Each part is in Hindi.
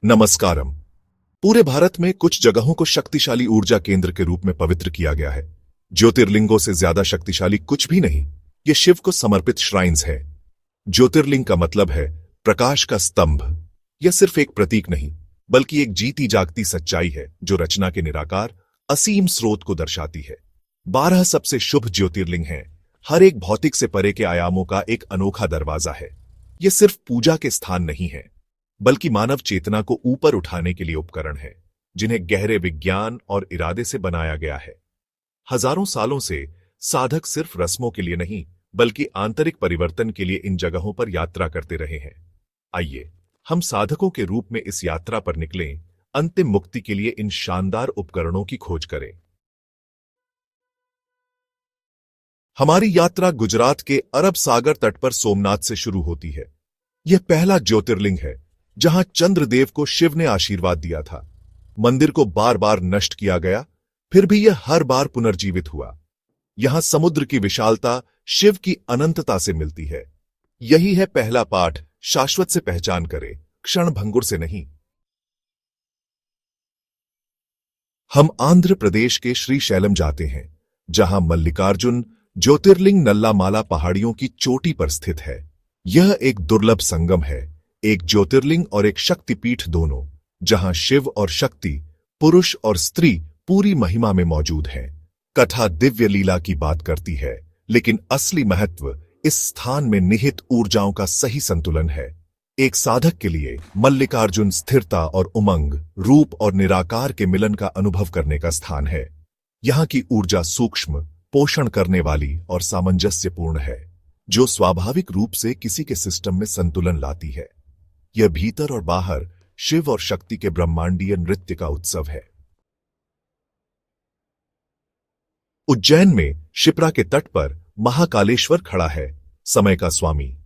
नमस्कारम। पूरे भारत में कुछ जगहों को शक्तिशाली ऊर्जा केंद्र के रूप में पवित्र किया गया है। ज्योतिर्लिंगों से ज्यादा शक्तिशाली कुछ भी नहीं। ये शिव को समर्पित श्राइन्स है। ज्योतिर्लिंग का मतलब है प्रकाश का स्तंभ। यह सिर्फ एक प्रतीक नहीं, बल्कि एक जीती जागती सच्चाई है जो रचना के निराकार असीम स्रोत को दर्शाती है। 12 सबसे शुभ ज्योतिर्लिंग हैं। हर एक भौतिक से परे के आयामों का एक अनोखा दरवाजा है। यह सिर्फ पूजा के स्थान नहीं है, बल्कि मानव चेतना को ऊपर उठाने के लिए उपकरण है, जिन्हें गहरे विज्ञान और इरादे से बनाया गया है। हजारों सालों से साधक सिर्फ रस्मों के लिए नहीं, बल्कि आंतरिक परिवर्तन के लिए इन जगहों पर यात्रा करते रहे हैं। आइए हम साधकों के रूप में इस यात्रा पर निकलें, अंतिम मुक्ति के लिए इन शानदार उपकरणों की खोज करें। हमारी यात्रा गुजरात के अरब सागर तट पर सोमनाथ से शुरू होती है। यह पहला ज्योतिर्लिंग है जहां चंद्रदेव को शिव ने आशीर्वाद दिया था। मंदिर को बार बार नष्ट किया गया, फिर भी यह हर बार पुनर्जीवित हुआ। यहां समुद्र की विशालता शिव की अनंतता से मिलती है। यही है पहला पाठ, शाश्वत से पहचान करें, क्षण भंगुर से नहीं। हम आंध्र प्रदेश के श्रीशैलम जाते हैं, जहां मल्लिकार्जुन ज्योतिर्लिंग नल्लामाला पहाड़ियों की चोटी पर स्थित है। यह एक दुर्लभ संगम है, एक ज्योतिर्लिंग और एक शक्तिपीठ दोनों, जहां शिव और शक्ति, पुरुष और स्त्री पूरी महिमा में मौजूद हैं। कथा दिव्य लीला की बात करती है, लेकिन असली महत्व इस स्थान में निहित ऊर्जाओं का सही संतुलन है। एक साधक के लिए मल्लिकार्जुन स्थिरता और उमंग, रूप और निराकार के मिलन का अनुभव करने का स्थान है। यहां की ऊर्जा सूक्ष्म, पोषण करने वाली और सामंजस्यपूर्ण है, जो स्वाभाविक रूप से किसी के सिस्टम में संतुलन लाती है। यह भीतर और बाहर शिव और शक्ति के ब्रह्मांडीय नृत्य का उत्सव है। उज्जैन में शिप्रा के तट पर महाकालेश्वर खड़ा है, समय का स्वामी।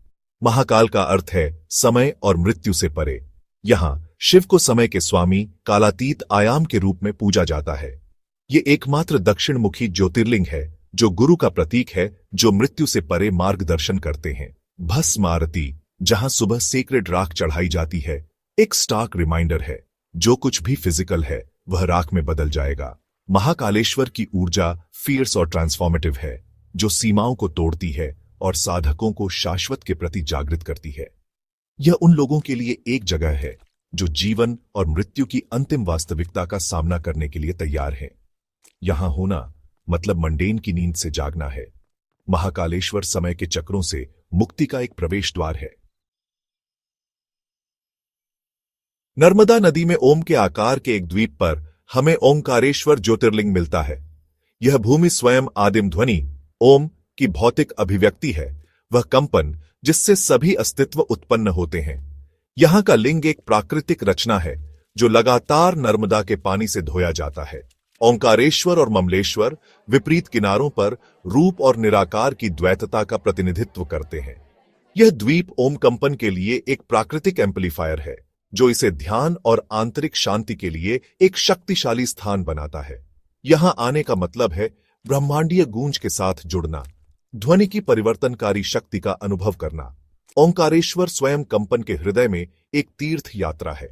महाकाल का अर्थ है समय और मृत्यु से परे। यहां शिव को समय के स्वामी, कालातीत आयाम के रूप में पूजा जाता है। ये एकमात्र दक्षिणमुखी ज्योतिर्लिंग है जो गुरु का प्रतीक है, जो मृत्यु से परे मार्गदर्शन करते हैं। भस्म आरती, जहां सुबह सेक्रेड राख चढ़ाई जाती है, एक स्टार्क रिमाइंडर है, जो कुछ भी फिजिकल है वह राख में बदल जाएगा। महाकालेश्वर की ऊर्जा फियर्स और ट्रांसफॉर्मेटिव है, जो सीमाओं को तोड़ती है और साधकों को शाश्वत के प्रति जागृत करती है। यह उन लोगों के लिए एक जगह है जो जीवन और मृत्यु की अंतिम वास्तविकता का सामना करने के लिए तैयार है। यहां होना मतलब मंडेन की नींद से जागना है। महाकालेश्वर समय के चक्रों से मुक्ति का एक प्रवेश द्वार है। नर्मदा नदी में ओम के आकार के एक द्वीप पर हमें ओंकारेश्वर ज्योतिर्लिंग मिलता है। यह भूमि स्वयं आदिम ध्वनि ओम की भौतिक अभिव्यक्ति है, वह कंपन जिससे सभी अस्तित्व उत्पन्न होते हैं। यहां का लिंग एक प्राकृतिक रचना है जो लगातार नर्मदा के पानी से धोया जाता है। ओंकारेश्वर और ममलेश्वर विपरीत किनारों पर रूप और निराकार की द्वैतता का प्रतिनिधित्व करते हैं। यह द्वीप ओम कंपन के लिए एक प्राकृतिक एम्पलीफायर है, जो इसे ध्यान और आंतरिक शांति के लिए एक शक्तिशाली स्थान बनाता है। यहां आने का मतलब है ब्रह्मांडीय गूंज के साथ जुड़ना, ध्वनि की परिवर्तनकारी शक्ति का अनुभव करना। ओंकारेश्वर स्वयं कंपन के हृदय में एक तीर्थ यात्रा है।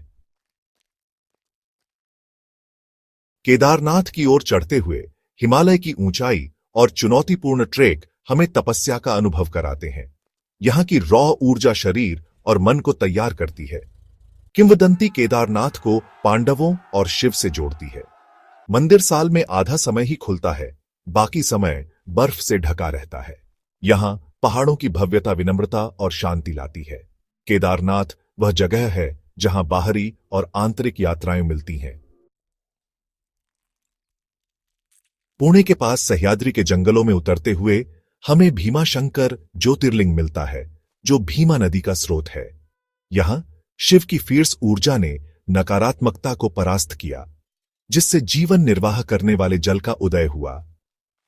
केदारनाथ की ओर चढ़ते हुए हिमालय की ऊंचाई और चुनौतीपूर्ण ट्रेक हमें तपस्या का अनुभव कराते हैं। यहां की रॉ ऊर्जा शरीर और मन को तैयार करती है। किंवदंती केदारनाथ को पांडवों और शिव से जोड़ती है। मंदिर साल में आधा समय ही खुलता है, बाकी समय बर्फ से ढका रहता है। यहां पहाड़ों की भव्यता विनम्रता और शांति लाती है। केदारनाथ वह जगह है जहां बाहरी और आंतरिक यात्राएं मिलती हैं। पुणे के पास सह्याद्री के जंगलों में उतरते हुए हमें भीमाशंकर ज्योतिर्लिंग मिलता है, जो भीमा नदी का स्रोत है। यहां शिव की फियर्स ऊर्जा ने नकारात्मकता को परास्त किया, जिससे जीवन निर्वाह करने वाले जल का उदय हुआ।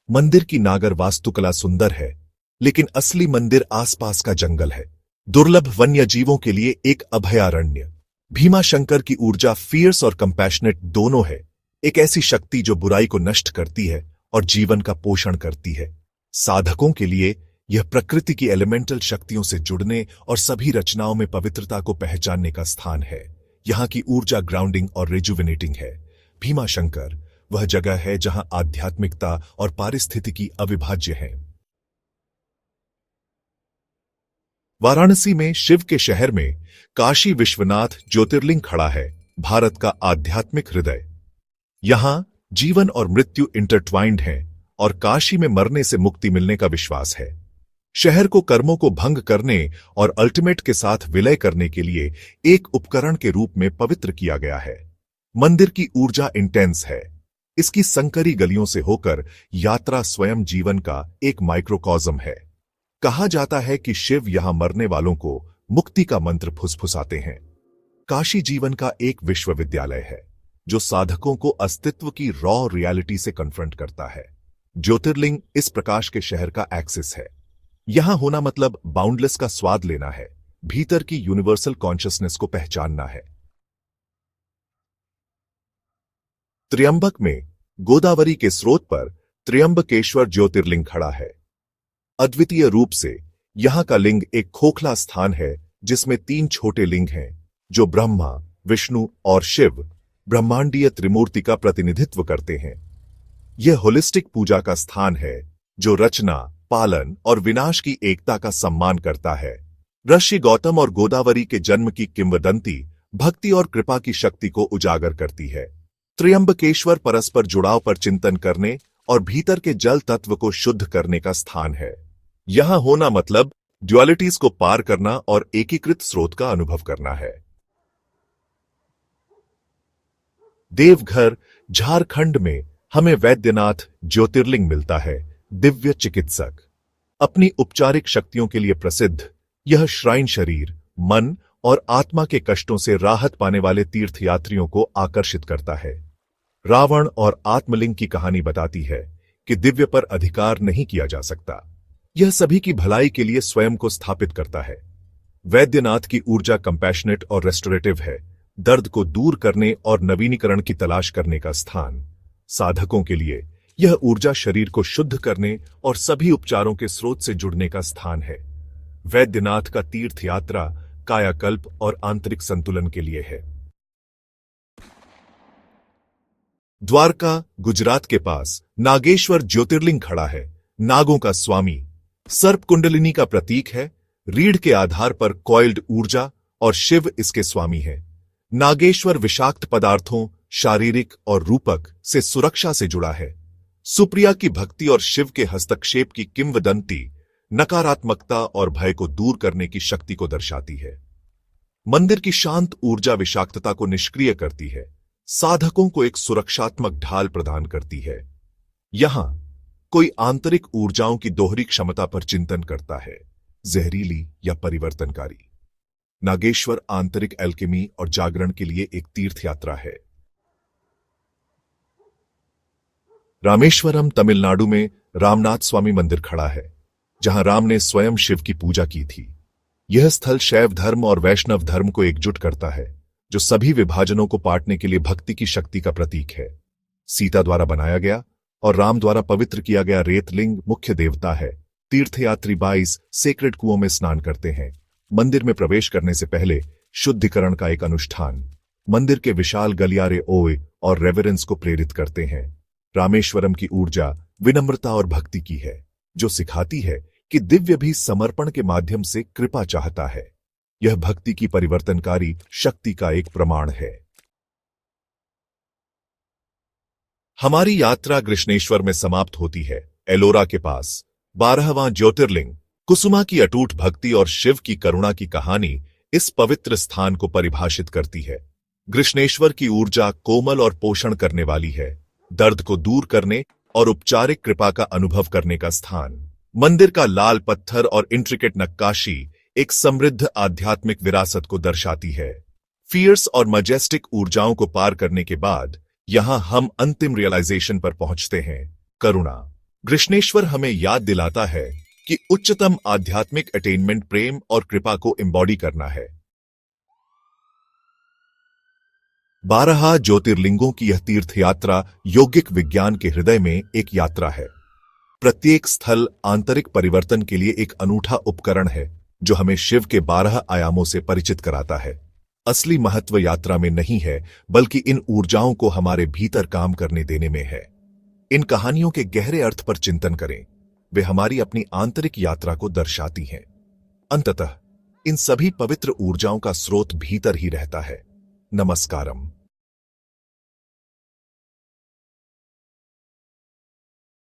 मंदिर की नागर वास्तुकला सुंदर है, लेकिन असली मंदिर आसपास का जंगल है, दुर्लभ वन्य जीवों के लिए एक अभयारण्य। भीमाशंकर की ऊर्जा फियर्स और कंपैशनेट दोनों है, एक ऐसी शक्ति जो बुराई को नष्ट करती है और जीवन का पोषण करती है। साधकों के लिए यह प्रकृति की एलिमेंटल शक्तियों से जुड़ने और सभी रचनाओं में पवित्रता को पहचानने का स्थान है। यहाँ की ऊर्जा ग्राउंडिंग और रिजुविनेटिंग है। भीमा शंकर वह जगह है जहां आध्यात्मिकता और पारिस्थितिकी अविभाज्य हैं। वाराणसी में शिव के शहर में काशी विश्वनाथ ज्योतिर्लिंग खड़ा है, भारत का आध्यात्मिक हृदय। यहां जीवन और मृत्यु इंटरट्वाइंड हैं और काशी में मरने से मुक्ति मिलने का विश्वास है। शहर को कर्मों को भंग करने और अल्टीमेट के साथ विलय करने के लिए एक उपकरण के रूप में पवित्र किया गया है। मंदिर की ऊर्जा इंटेंस है। इसकी संकरी गलियों से होकर यात्रा स्वयं जीवन का एक माइक्रोकॉज्म है। कहा जाता है कि शिव यहां मरने वालों को मुक्ति का मंत्र फुसफुसाते हैं। काशी जीवन का एक विश्वविद्यालय है जो साधकों को अस्तित्व की रॉ रियलिटी से कन्फ्रंट करता है। ज्योतिर्लिंग इस प्रकाश के शहर का एक्सेस है। यहां होना मतलब बाउंडलेस का स्वाद लेना है, भीतर की यूनिवर्सल कॉन्शियसनेस को पहचानना है। त्र्यंबक में गोदावरी के स्रोत पर त्र्यंबकेश्वर ज्योतिर्लिंग खड़ा है। अद्वितीय रूप से यहां का लिंग एक खोखला स्थान है जिसमें 3 छोटे लिंग हैं जो ब्रह्मा, विष्णु और शिव ब्रह्मांडीय त्रिमूर्ति का प्रतिनिधित्व करते हैं। यह होलिस्टिक पूजा का स्थान है जो रचना, पालन और विनाश की एकता का सम्मान करता है। ऋषि गौतम और गोदावरी के जन्म की किंवदंती भक्ति और कृपा की शक्ति को उजागर करती है। त्र्यंबकेश्वर परस्पर जुड़ाव पर चिंतन करने और भीतर के जल तत्व को शुद्ध करने का स्थान है। यहां होना मतलब ड्युअलिटीज को पार करना और एकीकृत स्रोत का अनुभव करना है। देवघर झारखंड में हमें वैद्यनाथ ज्योतिर्लिंग मिलता है, दिव्य चिकित्सक। अपनी उपचारिक शक्तियों के लिए प्रसिद्ध यह श्राइन शरीर, मन और आत्मा के कष्टों से राहत पाने वाले तीर्थयात्रियों को आकर्षित करता है। रावण और आत्मलिंग की कहानी बताती है कि दिव्य पर अधिकार नहीं किया जा सकता। यह सभी की भलाई के लिए स्वयं को स्थापित करता है। वैद्यनाथ की ऊर्जा कंपैशनेट और रेस्टोरेटिव है, दर्द को दूर करने और नवीनीकरण की तलाश करने का स्थान। साधकों के लिए यह ऊर्जा शरीर को शुद्ध करने और सभी उपचारों के स्रोत से जुड़ने का स्थान है। वैद्यनाथ का तीर्थ यात्रा कायाकल्प और आंतरिक संतुलन के लिए है। द्वारका गुजरात के पास नागेश्वर ज्योतिर्लिंग खड़ा है, नागों का स्वामी, सर्प कुंडलिनी का प्रतीक है। रीढ़ के आधार पर कॉइल्ड ऊर्जा और शिव इसके स्वामी है। नागेश्वर विषाक्त पदार्थों, शारीरिक और रूपक से सुरक्षा से जुड़ा है। सुप्रिया की भक्ति और शिव के हस्तक्षेप की किंवदंती नकारात्मकता और भय को दूर करने की शक्ति को दर्शाती है। मंदिर की शांत ऊर्जा विषाक्तता को निष्क्रिय करती है, साधकों को एक सुरक्षात्मक ढाल प्रदान करती है। यहां कोई आंतरिक ऊर्जाओं की दोहरी क्षमता पर चिंतन करता है, जहरीली या परिवर्तनकारी। नागेश्वर आंतरिक एल्केमी और जागरण के लिए एक तीर्थ यात्रा है। रामेश्वरम तमिलनाडु में रामनाथ स्वामी मंदिर खड़ा है, जहां राम ने स्वयं शिव की पूजा की थी। यह स्थल शैव धर्म और वैष्णव धर्म को एकजुट करता है, जो सभी विभाजनों को पाटने के लिए भक्ति की शक्ति का प्रतीक है। सीता द्वारा बनाया गया और राम द्वारा पवित्र किया गया रेतलिंग मुख्य देवता है। तीर्थयात्री 22 सेक्रेड कुओं में स्नान करते हैं। मंदिर में प्रवेश करने से पहले शुद्धिकरण का एक अनुष्ठान मंदिर के विशाल गलियारे ओए और रेवरेंस को प्रेरित करते हैं। रामेश्वरम की ऊर्जा विनम्रता और भक्ति की है, जो सिखाती है कि दिव्य भी समर्पण के माध्यम से कृपा चाहता है। यह भक्ति की परिवर्तनकारी शक्ति का एक प्रमाण है। हमारी यात्रा कृष्णेश्वर में समाप्त होती है। एलोरा के पास 12वां ज्योतिर्लिंग कुसुमा की अटूट भक्ति और शिव की करुणा की कहानी इस पवित्र स्थान को परिभाषित करती है। कृष्णेश्वर की ऊर्जा कोमल और पोषण करने वाली है, दर्द को दूर करने और उपचारिक कृपा का अनुभव करने का स्थान। मंदिर का लाल पत्थर और इंट्रिकेट नक्काशी एक समृद्ध आध्यात्मिक विरासत को दर्शाती है। फियर्स और मजेस्टिक ऊर्जाओं को पार करने के बाद यहां हम अंतिम रियलाइजेशन पर पहुंचते हैं, करुणा। कृष्णेश्वर हमें याद दिलाता है कि उच्चतम आध्यात्मिक अटेनमेंट प्रेम और कृपा को एम्बॉडी करना है। 12 ज्योतिर्लिंगों की यह तीर्थ यात्रा यौगिक विज्ञान के हृदय में एक यात्रा है। प्रत्येक स्थल आंतरिक परिवर्तन के लिए एक अनूठा उपकरण है, जो हमें शिव के 12 आयामों से परिचित कराता है। असली महत्व यात्रा में नहीं है, बल्कि इन ऊर्जाओं को हमारे भीतर काम करने देने में है। इन कहानियों के गहरे अर्थ पर चिंतन करें। वे हमारी अपनी आंतरिक यात्रा को दर्शाती हैं। अंततः इन सभी पवित्र ऊर्जाओं का स्रोत भीतर ही रहता है। नमस्कारम।